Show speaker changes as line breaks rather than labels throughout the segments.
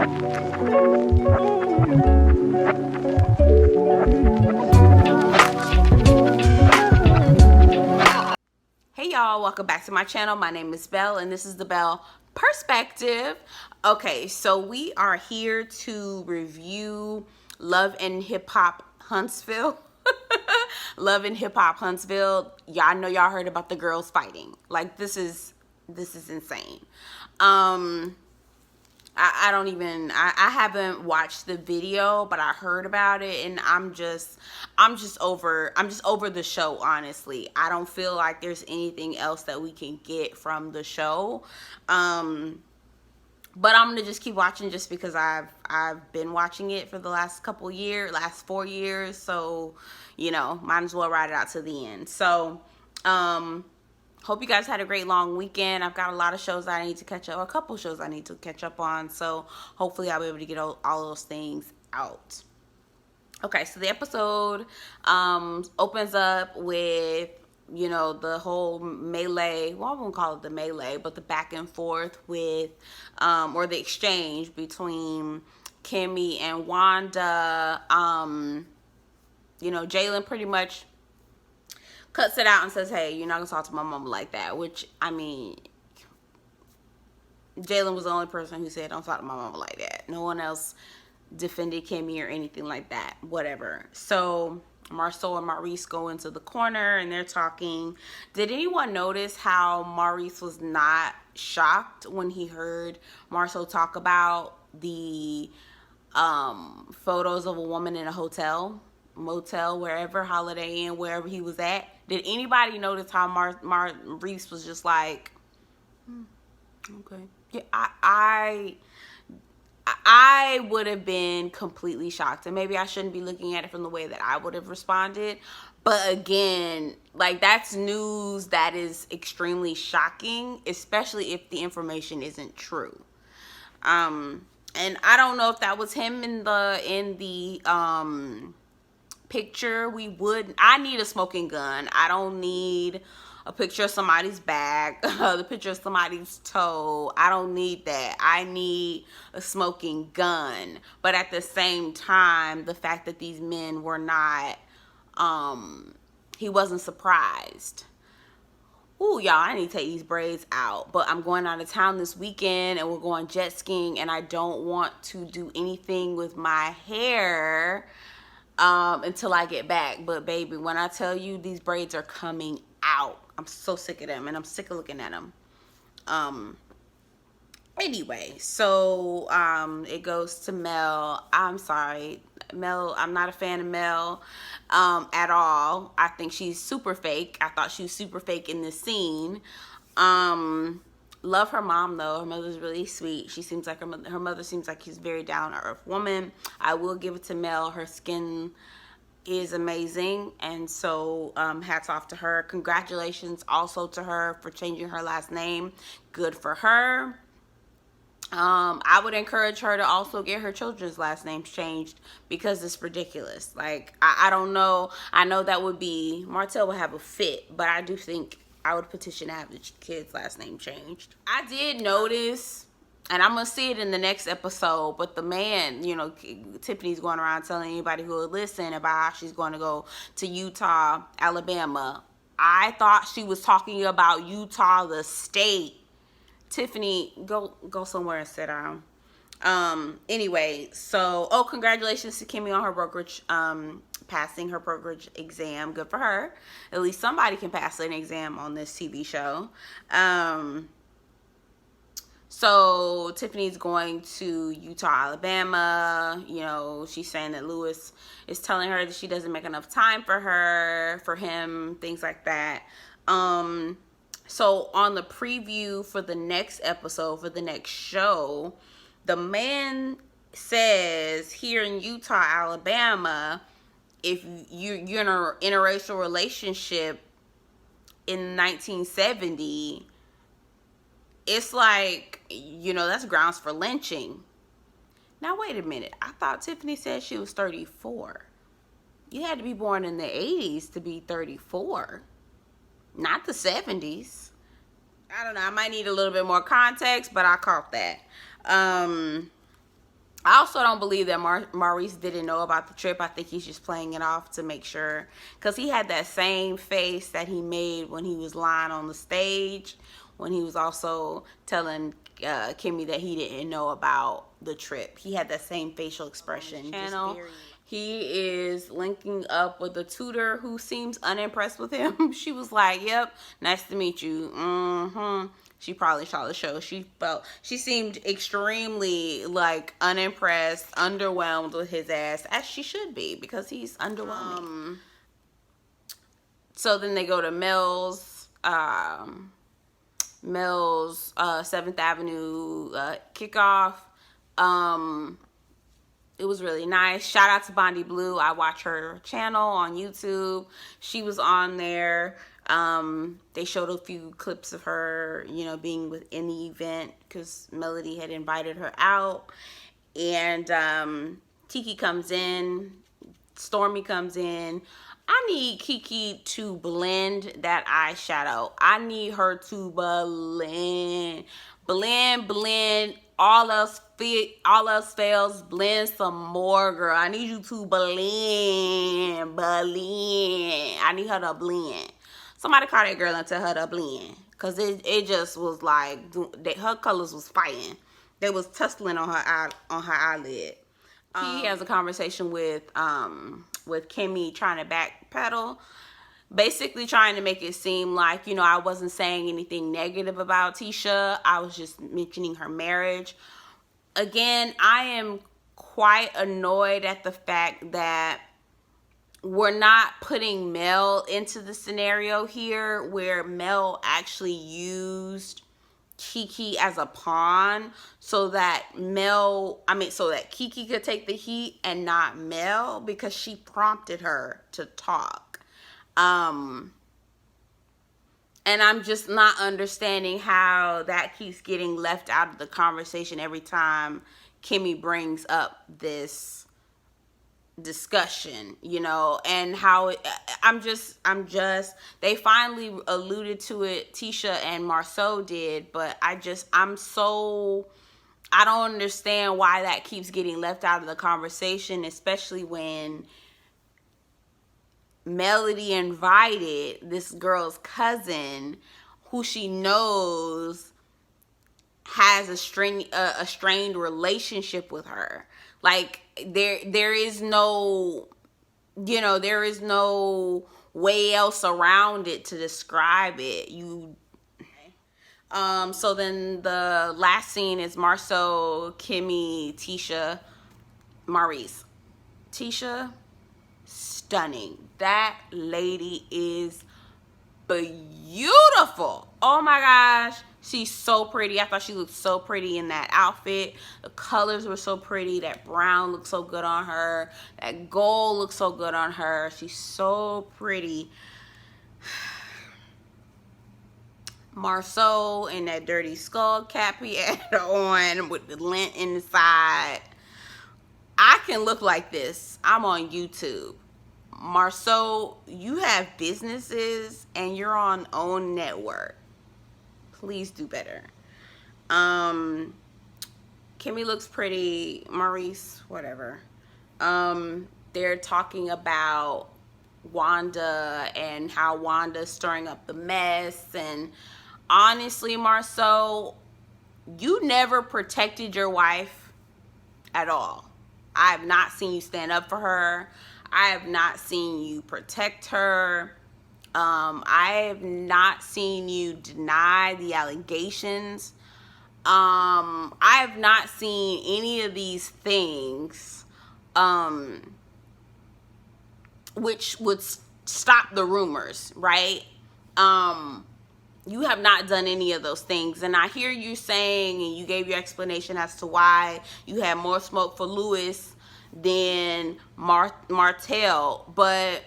Hey y'all, welcome back to my channel. My name is Belle and this is the Belle Perspective. Okay, so we are here to review Love and Hip Hop Huntsville. Love and Hip Hop Huntsville. Y'all know y'all heard about the girls fighting. Like this is insane. I don't even I haven't watched the video, but I heard about it and I'm just over the show, honestly. I don't feel like there's anything else that we can get from the show. But I'm gonna just keep watching just because I've been watching it for the last 4 years, so you know, might as well ride it out to the end. So hope you guys had a great long weekend. I've got a lot of shows I need to catch up, or a couple shows I need to catch up on. So hopefully I'll be able to get all those things out. Okay, so the episode opens up with, you know, the whole melee. Well, I won't call it the melee, but the back and forth with, or the exchange between Kimmy and Wanda. You know, Jalen pretty much cuts it out and says, hey, you're not gonna talk to my mama like that, which, I mean, Jalen was the only person who said don't talk to my mama like that. No one else defended Kimmy or anything like that, whatever. So Marceau and Maurice go into the corner and they're talking. Did anyone notice how Maurice was not shocked when he heard Marceau talk about the photos of a woman in a hotel, motel, wherever, Holiday Inn, wherever he was at? Did anybody notice how Maurice was just like, okay. Yeah, I would have been completely shocked, and maybe I shouldn't be looking at it from the way that I would have responded. But again, like, that's news that is extremely shocking, especially if the information isn't true. And I don't know if that was him in the picture. I need a smoking gun. I don't need a picture of somebody's back, the picture of somebody's toe. I don't need that. I need a smoking gun. But at the same time, the fact that these men were not, he wasn't surprised. Ooh, y'all, I need to take these braids out. But I'm going out of town this weekend and we're going jet skiing, and I don't want to do anything with my hair until I get back. But baby, when I tell you these braids are coming out, I'm so sick of them, and I'm sick of looking at them. Anyway, so it goes to Mel. I'm sorry, Mel. I'm not a fan of Mel at all. I think she's super fake. I thought she was super fake in this scene. Love her mom though. Her mother's really sweet. She seems like her mother seems like she's a very down to earth woman. I will give it to Mel. Her skin is amazing, and so hats off to her. Congratulations also to her for changing her last name. Good for her. I would encourage her to also get her children's last names changed, because it's ridiculous. Like, I don't know. I know that would be, Martell would have a fit, but I do think I would petition to have the kid's last name changed. I did notice, and I'm going to see it in the next episode, but the man, you know, Tiffany's going around telling anybody who will listen about how she's going to go to Utah, Alabama. I thought she was talking about Utah, the state. Tiffany, go somewhere and sit down. Anyway, so, congratulations to Kimmy on her brokerage, passing her brokerage exam. Good for her. At least somebody can pass an exam on this TV show. So Tiffany's going to Utah, Alabama. You know, she's saying that Lewis is telling her that she doesn't make enough time for him, things like that. So on the preview for the next episode, for the next show, the man says here in Utah, Alabama, if you're in an interracial relationship in 1970, it's like, you know, that's grounds for lynching. Now, wait a minute. I thought Tiffany said she was 34. You had to be born in the 80s to be 34. Not the 70s. I don't know. I might need a little bit more context, but I caught that. I also don't believe that Maurice didn't know about the trip. I think he's just playing it off to make sure. Because he had that same face that he made when he was lying on the stage, when he was also telling Kimmy that he didn't know about the trip. He had that same facial expression. Channel. He is linking up with a tutor who seems unimpressed with him. She was like, yep, nice to meet you. She probably saw the show. She seemed extremely like unimpressed, underwhelmed with his ass, as she should be, because he's underwhelming. So then they go to Mills 7th Avenue kickoff. It was really nice. Shout out to Bondi Blue. I watch her channel on YouTube. She was on there. They showed a few clips of her, you know, being within the event because Melody had invited her out. And Keke comes in. Stormy comes in. I need Keke to blend that eyeshadow. I need her to blend. All else fails, blend some more, girl. I need you to blend. I need her to blend. Somebody call that girl and tell her to blend. Because it just was like, her colors was fighting. They was tussling on her eyelid. He has a conversation with Kimmy, trying to backpedal, basically trying to make it seem like, you know, I wasn't saying anything negative about Tisha. I was just mentioning her marriage. Again, I am quite annoyed at the fact that we're not putting Mel into the scenario here, where Mel actually used Keke as a pawn so that Keke could take the heat and not Mel, because she prompted her to talk. And I'm just not understanding how that keeps getting left out of the conversation every time Kimmy brings up this discussion, you know, and how they finally alluded to it, Tisha and Marceau did, but I don't understand why that keeps getting left out of the conversation, especially when Melody invited this girl's cousin, who she knows has a strained relationship with her. Like, there is no, you know, there is no way else around it to describe it. So then the last scene is Marceau, Kimmy, Tisha, Maurice. Tisha, stunning. That lady is beautiful. Oh my gosh. She's so pretty. I thought she looked so pretty in that outfit. The colors were so pretty. That brown looked so good on her. That gold looked so good on her. She's so pretty. Marceau in that dirty skull cap he had on with the lint inside. I can look like this. I'm on YouTube. Marceau, you have businesses and you're on OWN network. Please do better. Kimmy looks pretty. Maurice, whatever. They're talking about Wanda and how Wanda's stirring up the mess. And honestly, Marceau, you never protected your wife at all. I have not seen you stand up for her. I have not seen you protect her. I have not seen you deny the allegations. I have not seen any of these things which would stop the rumors, right? You have not done any of those things. And I hear you saying, and you gave your explanation as to why you had more smoke for Louis than Martell. But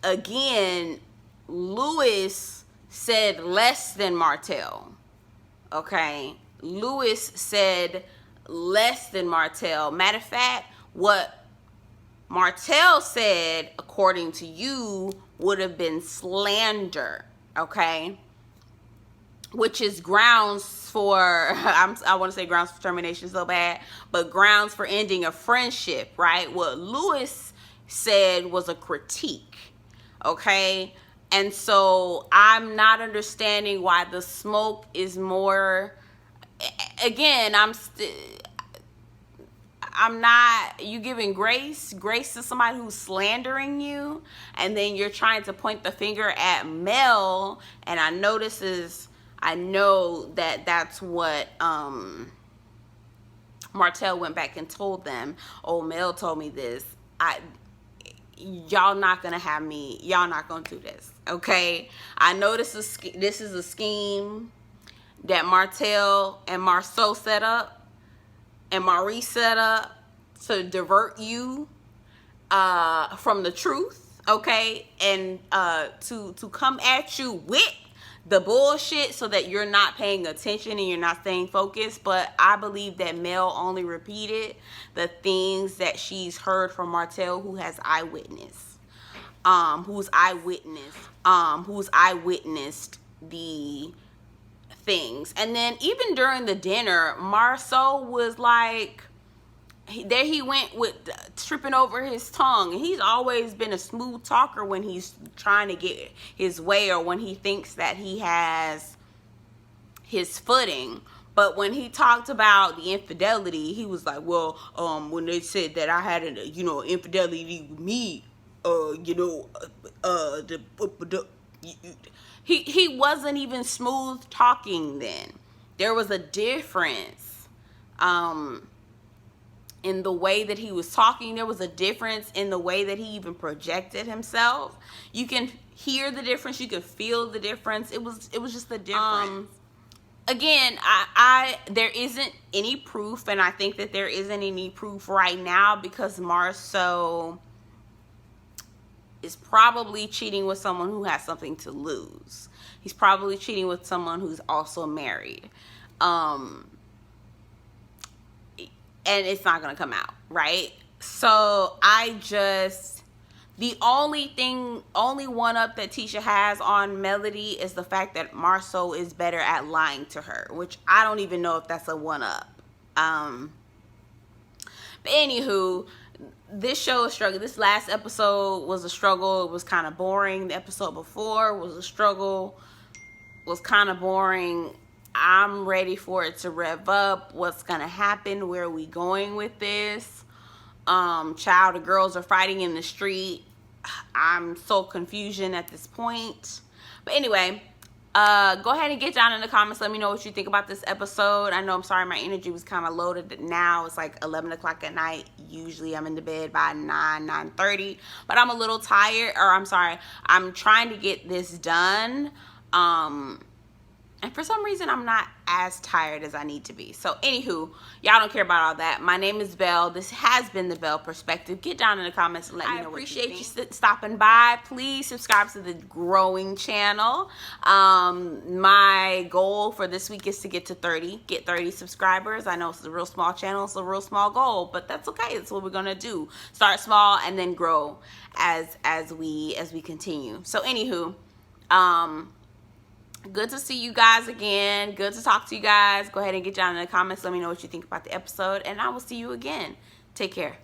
again, Louis said less than Martell. Okay? Louis said less than Martell. Matter of fact, what Martell said, according to you, would have been slander. Okay? which is grounds for I want to say grounds for termination so bad, but grounds for ending a friendship, right? What Lewis said was a critique, okay? And so I'm not understanding why the smoke is more. Again, I'm not, you giving grace to somebody who's slandering you, and then you're trying to point the finger at Mel. And I know that that's what Martell went back and told them. Oh, Mel told me this. Y'all not gonna have me. Y'all not gonna do this, okay? I know this is a scheme that Martell and Marceau set up and Maurice set up to divert you from the truth, okay? And to come at you with the bullshit so that you're not paying attention and you're not staying focused. But I believe that Mel only repeated the things that she's heard from Martell, who has who's eyewitnessed the things. And then even during the dinner, Marceau was like, there he went with tripping over his tongue. And he's always been a smooth talker when he's trying to get his way or when he thinks that he has his footing. But when he talked about the infidelity, he was like, well, when they said that I had infidelity with me, he wasn't even smooth talking then. There was a difference in the way that he was talking. There was a difference in the way that he even projected himself. You can hear the difference. You can feel the difference. It was just the difference. Again, there isn't any proof, and I think that there isn't any proof right now because Marceau is probably cheating with someone who has something to lose. He's probably cheating with someone who's also married. And it's not going to come out, right? So the only one up that Tisha has on Melody is the fact that Marceau is better at lying to her, which I don't even know if that's a one up. But anywho, this show is struggling. This last episode was a struggle. It was kind of boring. The episode before was a struggle. Was kind of boring. I'm ready for it to rev up. What's gonna happen? Where are we going with this? The girls are fighting in the street. I'm so confusion at this point. But anyway, go ahead and get down in the comments. Let me know what you think about this episode. I know, I'm sorry, my energy was kind of loaded. Now it's like 11 o'clock at night. Usually I'm in the bed by 9:30. But I'm a little tired. Or I'm sorry, I'm trying to get this done. And for some reason, I'm not as tired as I need to be. So, anywho, y'all don't care about all that. My name is Belle. This has been the Belle Perspective. Get down in the comments and let me know what you think. I appreciate you stopping by. Please subscribe to the growing channel. My goal for this week is to get 30 subscribers. I know it's a real small channel. It's a real small goal, but that's okay. That's what we're going to do. Start small and then grow as we continue. So, anywho, good to see you guys again. Good to talk to you guys. Go ahead and get down in the comments. Let me know what you think about the episode. And I will see you again. Take care.